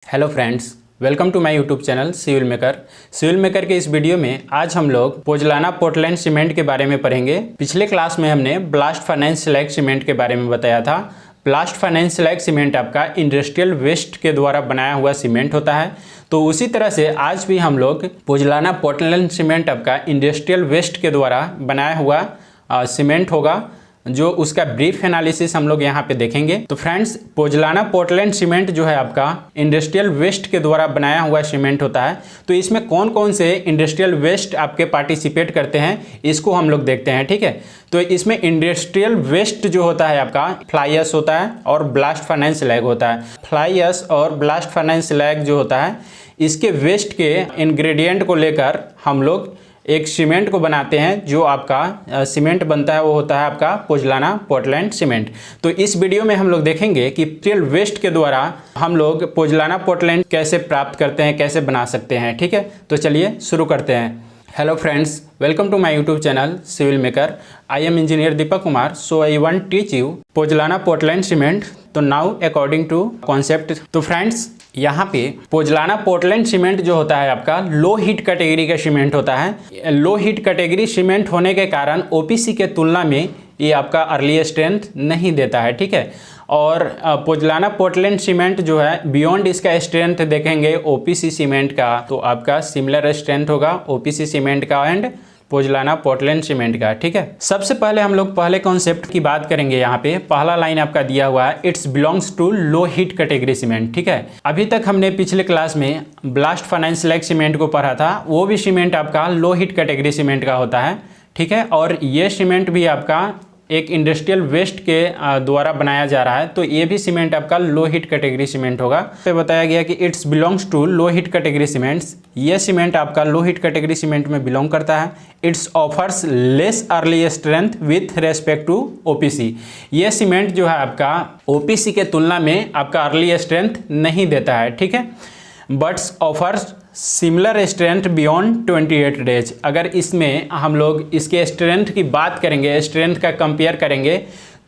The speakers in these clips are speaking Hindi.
Hello friends, welcome to my YouTube channel civil maker. Civil maker के इस वीडियो में आज हम लोग पोजलाना पोर्टलैंड सीमेंट के बारे में पढ़ेंगे। पिछले क्लास में हमने ब्लास्ट फर्नेस स्लैग सीमेंट के बारे में बताया था। ब्लास्ट फर्नेस स्लैग सीमेंट आपका इंडस्ट्रियल वेस्ट के द्वारा बनाया हुआ सीमेंट होता है। तो उसी तरह से आज भी हम लोग पोजलाना पोर्टलैंड सीमेंट आपका इंडस्ट्रियल वेस्ट के द्वारा बनाया हुआ सीमेंट होगा, जो उसका ब्रीफ एनालिसिस हम लोग यहाँ पे देखेंगे। तो फ्रेंड्स, पोजलाना पोर्टलैंड सीमेंट जो है आपका इंडस्ट्रियल वेस्ट के द्वारा बनाया हुआ सीमेंट होता है। तो इसमें कौन कौन से इंडस्ट्रियल वेस्ट आपके पार्टिसिपेट करते हैं, इसको हम लोग देखते हैं। ठीक है, तो इसमें इंडस्ट्रियल वेस्ट जो होता है आपका फ्लाई ऐश होता है और ब्लास्ट फर्नेस स्लैग होता है। फ्लाई ऐश और ब्लास्ट फर्नेस स्लैग जो होता है, इसके वेस्ट के इंग्रेडिएंट को लेकर हम लोग एक सीमेंट को बनाते हैं। जो आपका सीमेंट बनता है वो होता है आपका पोजलाना पोर्टलैंड सीमेंट। तो इस वीडियो में हम लोग देखेंगे कि इंडस्ट्रियल वेस्ट के द्वारा हम लोग पोजलाना पोर्टलैंड कैसे प्राप्त करते हैं, कैसे बना सकते हैं। ठीक है, तो चलिए शुरू करते हैं। Hello friends, welcome to my YouTube channel civil maker. I am engineer Deepak Kumar. So I want teach you pozzolana Portland cement. तो नाउ अकॉर्डिंग टू कॉन्सेप्ट, तो फ्रेंड्स यहाँ पे पोजलाना पोर्टलैंड सीमेंट जो होता है आपका लो हीट कैटेगरी का सीमेंट होता है। लो हीट कैटेगरी सीमेंट होने के कारण ओपीसी के तुलना में ये आपका अर्ली स्ट्रेंथ नहीं देता है। ठीक है, और पोजलाना पोर्टलैंड सीमेंट जो है बियॉन्ड इसका स्ट्रेंथ देखेंगे ओपीसी सीमेंट का, तो आपका सिमिलर स्ट्रेंथ होगा ओपीसी सीमेंट का एंड पोजलाना पोर्टलैंड सीमेंट का। ठीक है, सबसे पहले हम लोग पहले कॉन्सेप्ट की बात करेंगे। यहाँ पे पहला लाइन आपका दिया हुआ है, it's belongs to low heat category cement. ठीक है, अभी तक हमने पिछले क्लास में ब्लास्ट फर्नेस स्लैग सीमेंट को पढ़ा था। वो भी सीमेंट आपका लो हीट कैटेगरी सीमेंट का होता है। ठीक है, और ये सीमेंट भी आपका एक इंडस्ट्रियल वेस्ट के द्वारा बनाया जा रहा है। तो ये भी सीमेंट आपका लो हीट कैटेगरी सीमेंट होगा। तो बताया गया कि it's belongs to low heat category cements. ये सीमेंट आपका लो हीट कैटेगरी सीमेंट में बिलोंग करता है। It's offers less early strength with respect to OPC. ये सीमेंट जो है आपका ओपीसी के तुलना में आपका अर्ली स्ट्रेंथ नहीं देता है। ठीक है, buts offers similar strength beyond 28 days. अगर इसमें हम लोग इसके स्ट्रेंथ की बात करेंगे, स्ट्रेंथ का कंपेयर करेंगे,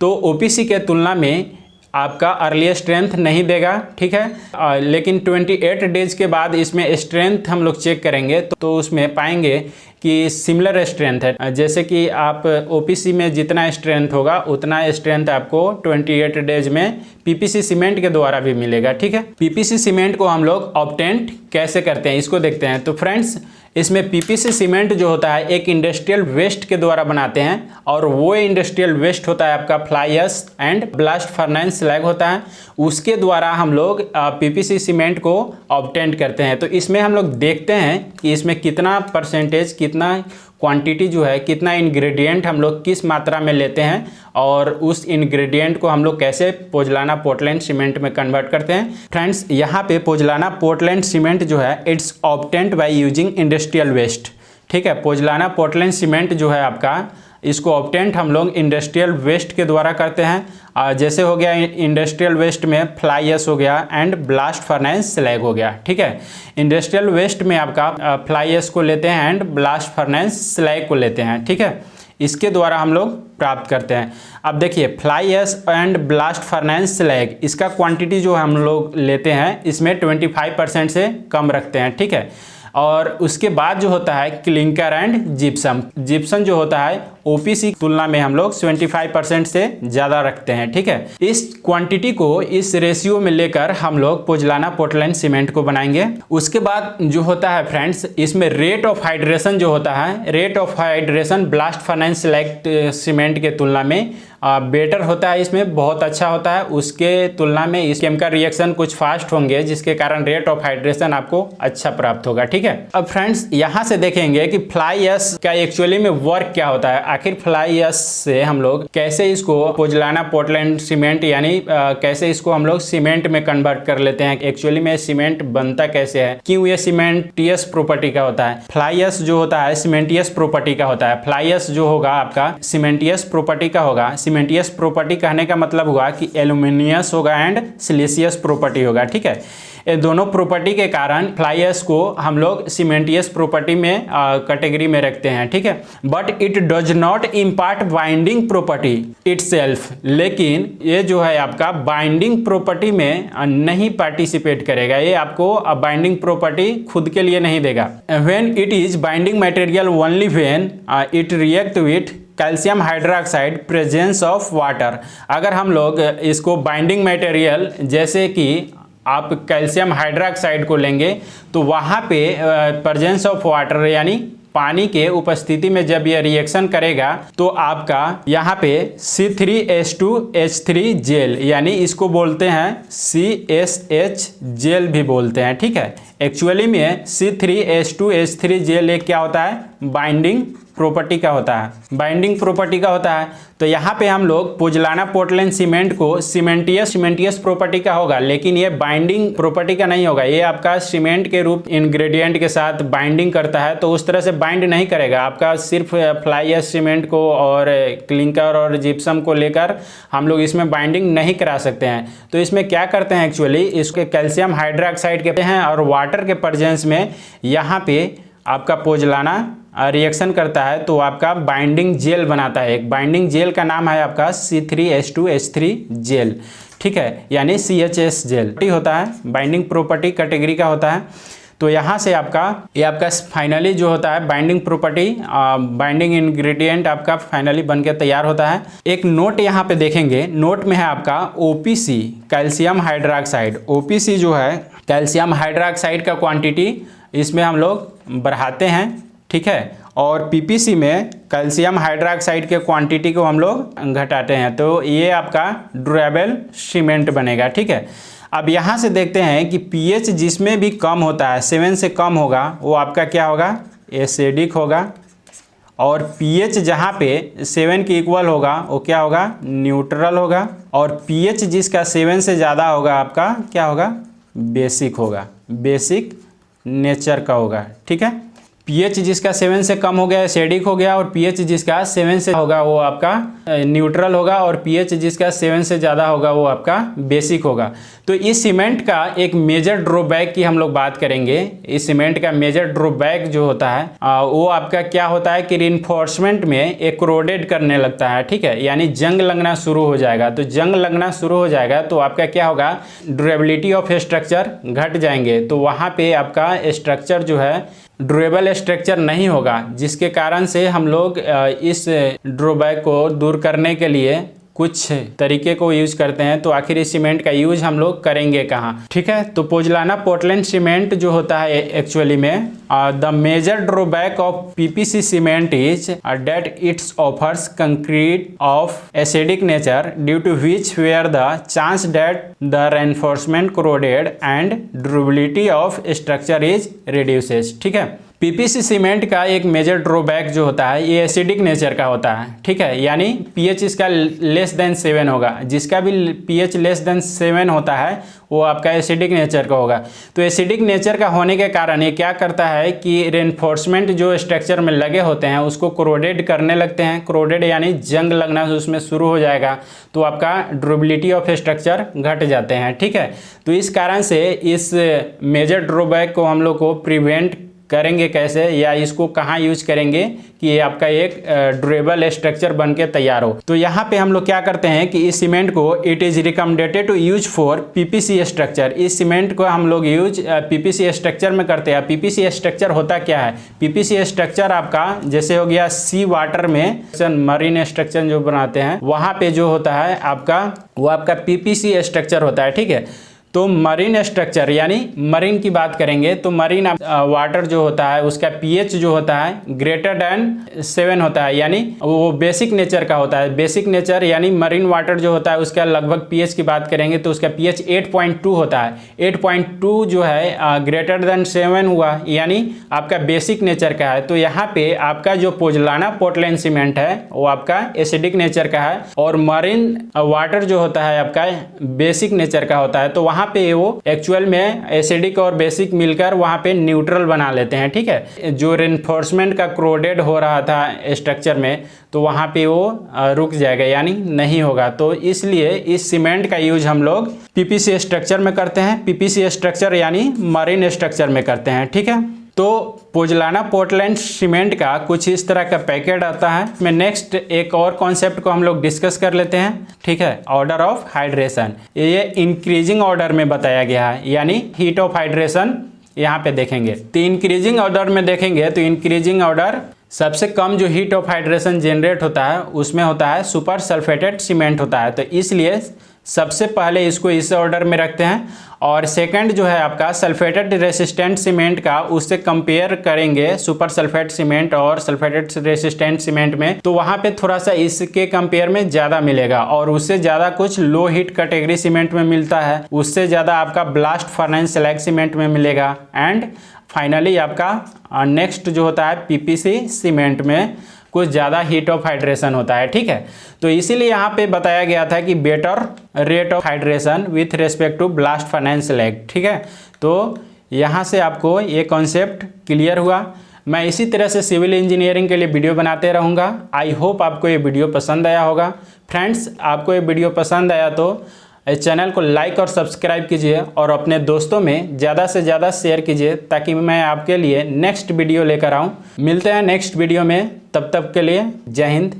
तो ओपीसी के तुलना में आपका अर्ली स्ट्रेंथ नहीं देगा। ठीक है, लेकिन 28 डेज के बाद इसमें स्ट्रेंथ हम लोग चेक करेंगे तो उसमें पाएंगे कि सिमिलर स्ट्रेंथ है। जैसे कि आप ओपीसी में जितना स्ट्रेंथ होगा उतना स्ट्रेंथ आपको 28 डेज में पीपीसी सीमेंट के द्वारा भी मिलेगा। ठीक है, पीपीसी सीमेंट को हम लोग ऑब्टेन कैसे करते हैं इसको देखते हैं। तो फ्रेंड्स, इसमें पीपीसी सीमेंट जो होता है एक इंडस्ट्रियल वेस्ट के द्वारा बनाते हैं, और वो इंडस्ट्रियल वेस्ट होता है आपका fly ash and blast furnace slag होता है। उसके द्वारा हम लोग पीपीसी सीमेंट को ऑब्टेन करते हैं। तो इसमें हम लोग देखते हैं कि इसमें कितना परसेंटेज, कितना क्वांटिटी जो है, कितना इंग्रेडिएंट हम लोग किस मात्रा में लेते हैं, और उस इंग्रेडिएंट को हम लोग कैसे पोजलाना पोर्टलैंड सीमेंट में कन्वर्ट करते हैं। फ्रेंड्स, यहाँ पे पोजलाना पोर्टलैंड सीमेंट जो है it's obtained by using industrial waste. ठीक है, पोजलाना पोर्टलैंड सीमेंट जो है आपका, इसको ऑब्टेंट हम लोग इंडस्ट्रियल वेस्ट के द्वारा करते हैं। जैसे हो गया इंडस्ट्रियल वेस्ट में फ्लाई ऐश हो गया एंड ब्लास्ट फर्नेस स्लैग हो गया। ठीक है, इंडस्ट्रियल वेस्ट में आपका फ्लाई ऐश को लेते हैं एंड ब्लास्ट फर्नेस स्लैग को लेते हैं। ठीक है, इसके द्वारा हम लोग प्राप्त करते हैं। अब देखिए, fly ash and blast furnace slag, इसका क्वांटिटी जो हम लोग लेते हैं इसमें 25% से कम रखते हैं। ठीक है, और उसके बाद जो होता है क्लिंकर एंड जिप्सम। जिप्सम जो होता है ओपीसी की तुलना में हम लोग 75% से ज़्यादा रखते हैं। ठीक है, इस क्वांटिटी को इस रेशियो में लेकर हम लोग पोजलाना पोर्टलैंड सीमेंट को बनाएंगे। उसके बाद जो होता है फ्रेंड्स, इसमें रेट ऑफ हाइड्रेशन जो होता है, rate of hydration blast furnace slag cement के तुलना में बेटर होता है। इसमें बहुत अच्छा होता है। उसके तुलना में इस केमिकल रिएक्शन कुछ फास्ट होंगे, जिसके कारण रेट ऑफ हाइड्रेशन आपको अच्छा प्राप्त होगा। ठीक है, अब फ्रेंड्स यहाँ से देखेंगे कि फ्लाई ऐश का एक्चुअली में वर्क क्या होता है। आखिर फ्लाई ऐश से हम लोग कैसे इसको पोजलाना पोर्टलैंड सीमेंट यानी कैसे इसको हम लोग सीमेंट में कन्वर्ट कर लेते हैं। एक्चुअली में सीमेंट बनता कैसे है, क्यों ये सीमेंटियस प्रॉपर्टी का होता है। फ्लाई ऐश जो होता है सीमेंटियस प्रॉपर्टी का होता है। फ्लाई ऐश जो होगा आपका सीमेंटियस प्रॉपर्टी का होगा। सीमेंटियस प्रॉपर्टी कहने का मतलब हुआ कि एल्यूमिनियस होगा एंड सिलिशियस प्रॉपर्टी होगा। ठीक है, ये दोनों प्रॉपर्टी के कारण फ्लाई ऐश को हम लोग सीमेंटियस प्रॉपर्टी में कैटेगरी में रखते हैं, ठीक है। But it does not impart binding property itself, लेकिन ये जो है आपका बाइंडिंग प्रॉपर्टी में नहीं पार्टिसिपेट करेगा, ये आपको बाइंडिंग प्रॉपर्टी खुद के लिए नहीं देगा। When it is binding material only when it react with calcium hydroxide presence of water. अगर हम लोग इसको बाइंडिंग मटेरियल जैसे कि आप कैल्शियम हाइड्रोक्साइड को लेंगे तो वहाँ पे प्रेजेंस ऑफ वाटर यानी पानी के उपस्थिति में जब यह रिएक्शन करेगा तो आपका यहाँ पे C3H2H3 जेल, यानी इसको बोलते हैं CSH जेल भी बोलते हैं, ठीक है। एक्चुअली में C3H2H3 जेल एक क्या होता है, बाइंडिंग प्रॉपर्टी का होता है, बाइंडिंग प्रॉपर्टी का होता है। तो यहाँ पे हम लोग पोजलाना पोर्टलैंड सीमेंट को सीमेंटियस प्रॉपर्टी का होगा, लेकिन ये बाइंडिंग प्रॉपर्टी का नहीं होगा। ये आपका सीमेंट के रूप इंग्रेडिएंट के साथ बाइंडिंग करता है, तो उस तरह से बाइंड नहीं करेगा आपका। सिर्फ फ्लाई ऐश सीमेंट को और क्लिंकर और जिप्सम को लेकर हम लोग इसमें बाइंडिंग नहीं करा सकते हैं। तो इसमें क्या करते हैं, एक्चुअली इसके कैल्शियम हाइड्रोक्साइड के हैं और वाटर के प्रेजेंस में यहाँ पे आपका पोजलाना रिएक्शन करता है तो आपका बाइंडिंग जेल बनाता है। एक बाइंडिंग जेल का नाम है आपका C3H2H3 जेल, ठीक है, यानी CHS जेल होता है, बाइंडिंग प्रॉपर्टी कैटेगरी का होता है। तो यहाँ से ये आपका फाइनली जो होता है बाइंडिंग प्रॉपर्टी, बाइंडिंग इंग्रेडिएंट आपका फाइनली बन के तैयार होता है। एक नोट यहाँ पे देखेंगे, नोट में है आपका OPC कैल्शियम हाइड्रोक्साइड। OPC जो है कैल्शियम हाइड्रोक्साइड का क्वांटिटी इसमें हम लोग बढ़ाते हैं, ठीक है, और PPC में कैल्शियम हाइड्रोक्साइड के क्वांटिटी को हम लोग घटाते हैं, तो ये आपका ड्यूरेबल सीमेंट बनेगा, ठीक है। अब यहाँ से देखते हैं कि pH जिसमें भी कम होता है, 7 से कम होगा, वो आपका क्या होगा, एसिडिक होगा, और pH जहाँ पे 7 के इक्वल होगा वो क्या होगा, न्यूट्रल होगा, और pH जिसका 7 से ज़्यादा होगा आपका क्या होगा, बेसिक होगा, बेसिक नेचर का होगा, ठीक है। pH जिसका 7 से कम हो गया एसिडिक हो गया, और pH जिसका 7 से होगा वो आपका न्यूट्रल होगा, और pH जिसका 7 से ज़्यादा होगा वो आपका बेसिक होगा। तो इस सीमेंट का एक मेजर ड्रॉबैक की हम लोग बात करेंगे। इस सीमेंट का मेजर ड्रॉबैक जो होता है वो आपका क्या होता है कि रिइंफोर्समेंट में एक्रोडेड करने लगता है, ठीक है, यानी जंग लगना शुरू हो जाएगा। तो जंग लगना शुरू हो जाएगा तो आपका क्या होगा, ड्यूरेबिलिटी ऑफ स्ट्रक्चर घट जाएंगे, तो वहाँ पे आपका स्ट्रक्चर जो है ड्यूरेबल स्ट्रक्चर नहीं होगा, जिसके कारण से हम लोग इस ड्रॉबैक को दूर करने के लिए कुछ तरीके को यूज करते हैं। तो आखिर इस सीमेंट का यूज हम लोग करेंगे कहाँ, ठीक है। तो पोजलाना पोर्टलैंड सीमेंट जो होता है एक्चुअली में the major drawback of PPC cement is that it's offers concrete of acidic nature due to which where the chance that the reinforcement corroded and durability of structure is reduces, ठीक है। PPC सीमेंट का एक मेजर ड्रॉबैक जो होता है ये एसिडिक नेचर का होता है, ठीक है, यानी pH इसका लेस देन 7 होगा। जिसका भी pH लेस देन 7 होता है वो आपका एसिडिक नेचर का होगा। तो एसिडिक नेचर का होने के कारण ये क्या करता है कि रेनफोर्समेंट जो स्ट्रक्चर में लगे होते हैं उसको कोरोडेड करने लगते हैं। कोरोडेड यानी जंग लगना उसमें शुरू हो जाएगा, तो आपका ड्यूरेबिलिटी ऑफ स्ट्रक्चर घट जाते हैं, ठीक है। तो इस कारण से इस मेजर ड्रॉबैक को हम लोग को प्रिवेंट करेंगे कैसे, या इसको कहाँ यूज करेंगे कि ये आपका एक ड्यूरेबल स्ट्रक्चर बन के तैयार हो। तो यहाँ पे हम लोग क्या करते हैं कि इस सीमेंट को it is recommended to use for PPC structure. इस सीमेंट को हम लोग यूज PPC स्ट्रक्चर में करते हैं। PPC स्ट्रक्चर होता क्या है, PPC स्ट्रक्चर आपका जैसे हो गया सी वाटर में मरीन स्ट्रक्चर जो बनाते हैं वहाँ पे जो होता है आपका वो आपका PPC स्ट्रक्चर होता है, ठीक है। तो मरीन स्ट्रक्चर यानी मरीन की बात करेंगे तो मरीन वाटर जो होता है उसका pH जो होता है ग्रेटर देन 7 होता है, यानी वो बेसिक नेचर का होता है। बेसिक नेचर यानी मरीन वाटर जो होता है उसका लगभग pH की बात करेंगे तो उसका pH 8.2 होता है। 8.2 जो है ग्रेटर देन 7 हुआ, यानी आपका बेसिक नेचर का है। तो यहाँ पे आपका जो पोजलाना पोर्टलैंड सीमेंट है वो आपका एसिडिक नेचर का है, और मरीन वाटर जो होता है आपका बेसिक नेचर का होता है। तो वहाँ वहाँ पे वो एक्चुअल में एसिडिक और बेसिक मिलकर वहाँ पे न्यूट्रल बना लेते हैं। ठीक है, जो रेनफोर्समेंट का क्रोडेड हो रहा था स्ट्रक्चर में, तो वहाँ पे वो रुक जाएगा, यानी नहीं होगा। तो इसलिए इस सीमेंट का यूज हम लोग पीपीसी स्ट्रक्चर में करते हैं, पीपीसी स्ट्रक्चर यानी मरीन स्ट्रक्चर में करते हैं। ठीक है, तो पोजलाना पोर्टलैंड सीमेंट का कुछ इस तरह का पैकेट आता है। मैं नेक्स्ट एक और कॉन्सेप्ट को हम लोग डिस्कस कर लेते हैं। ठीक है, ऑर्डर ऑफ हाइड्रेशन, ये इंक्रीजिंग ऑर्डर में बताया गया है, यानी हीट ऑफ हाइड्रेशन यहाँ पे देखेंगे। तो इंक्रीजिंग ऑर्डर में देखेंगे तो इंक्रीजिंग ऑर्डर सबसे कम जो हीट ऑफ हाइड्रेशन जनरेट होता है उसमें होता है सुपर सल्फेटेड सीमेंट होता है। तो इसलिए सबसे पहले इसको इस ऑर्डर में रखते हैं। और सेकंड जो है आपका सल्फेटेड रेसिस्टेंट सीमेंट का, उससे कंपेयर करेंगे सुपर सल्फेट सीमेंट और सल्फेटेड रेसिस्टेंट सीमेंट में, तो वहाँ पे थोड़ा सा इसके कंपेयर में ज़्यादा मिलेगा। और उससे ज़्यादा कुछ लो हीट कैटेगरी सीमेंट में मिलता है, उससे ज़्यादा आपका ब्लास्ट फर्नेस स्लैग सीमेंट में मिलेगा। एंड फाइनली आपका नेक्स्ट जो होता है पीपीसी सीमेंट में कुछ ज़्यादा हीट ऑफ हाइड्रेशन होता है। ठीक है, तो इसीलिए यहाँ पे बताया गया था कि better rate of hydration with respect to blast furnace slag. ठीक है, तो यहाँ से आपको ये कॉन्सेप्ट क्लियर हुआ। मैं इसी तरह से सिविल इंजीनियरिंग के लिए वीडियो बनाते रहूँगा। आई होप आपको ये वीडियो पसंद आया होगा। फ्रेंड्स, आपको ये वीडियो पसंद आया तो इस चैनल को लाइक और सब्सक्राइब कीजिए और अपने दोस्तों में ज़्यादा से ज़्यादा शेयर कीजिए, ताकि मैं आपके लिए नेक्स्ट वीडियो लेकर आऊँ। मिलते हैं नेक्स्ट वीडियो में, तब तक के लिए जय हिंद।